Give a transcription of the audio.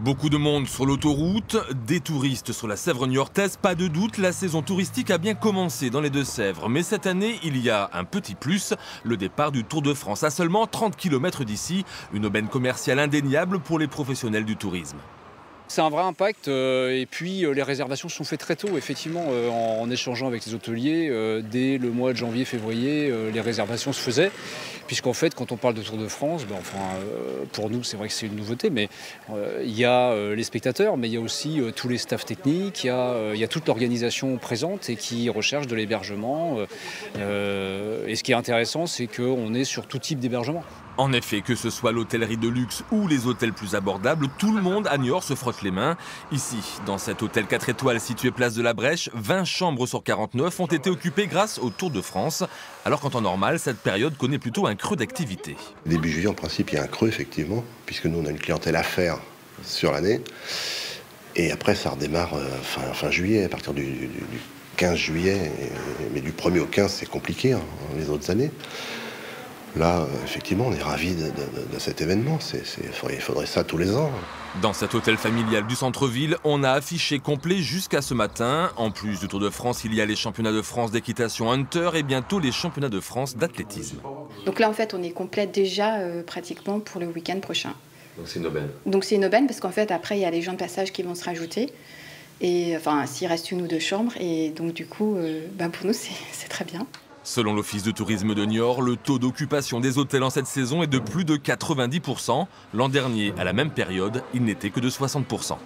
Beaucoup de monde sur l'autoroute, des touristes sur la Sèvre niortaise, pas de doute, la saison touristique a bien commencé dans les Deux-Sèvres. Mais cette année, il y a un petit plus, le départ du Tour de France à seulement 30 km d'ici, une aubaine commerciale indéniable pour les professionnels du tourisme. C'est un vrai impact et puis les réservations se sont faites très tôt, effectivement, en échangeant avec les hôteliers. Dès le mois de janvier-février, les réservations se faisaient, puisqu'en fait, quand on parle de Tour de France, pour nous, c'est vrai que c'est une nouveauté, mais il y a les spectateurs, mais il y a aussi tous les staffs techniques, il y a toute l'organisation présente et qui recherche de l'hébergement. Et ce qui est intéressant, c'est qu'on est sur tout type d'hébergement. En effet, que ce soit l'hôtellerie de luxe ou les hôtels plus abordables, tout le monde à Niort se frotte les mains. Ici, dans cet hôtel 4 étoiles situé place de la Brèche, 20 chambres sur 49 ont été occupées grâce au Tour de France. Alors qu'en temps normal, cette période connaît plutôt un creux d'activité. Début juillet, en principe, il y a un creux, effectivement, puisque nous, on a une clientèle à faire sur l'année. Et après, ça redémarre fin juillet, à partir du 15 juillet. Mais du 1er au 15, c'est compliqué, hein, les autres années. Là, effectivement, on est ravis de cet événement. Il faudrait ça tous les ans. Dans cet hôtel familial du centre-ville, on a affiché complet jusqu'à ce matin. En plus du Tour de France, il y a les championnats de France d'équitation Hunter et bientôt les championnats de France d'athlétisme. Donc là, en fait, on est complète déjà pratiquement pour le week-end prochain. Donc c'est une aubaine. Donc c'est une aubaine parce qu'en fait, après, il y a les gens de passage qui vont se rajouter. Et enfin, s'il reste une ou deux chambres. Et donc du coup, pour nous, c'est très bien. Selon l'Office de tourisme de Niort, le taux d'occupation des hôtels en cette saison est de plus de 90%. L'an dernier, à la même période, il n'était que de 60%.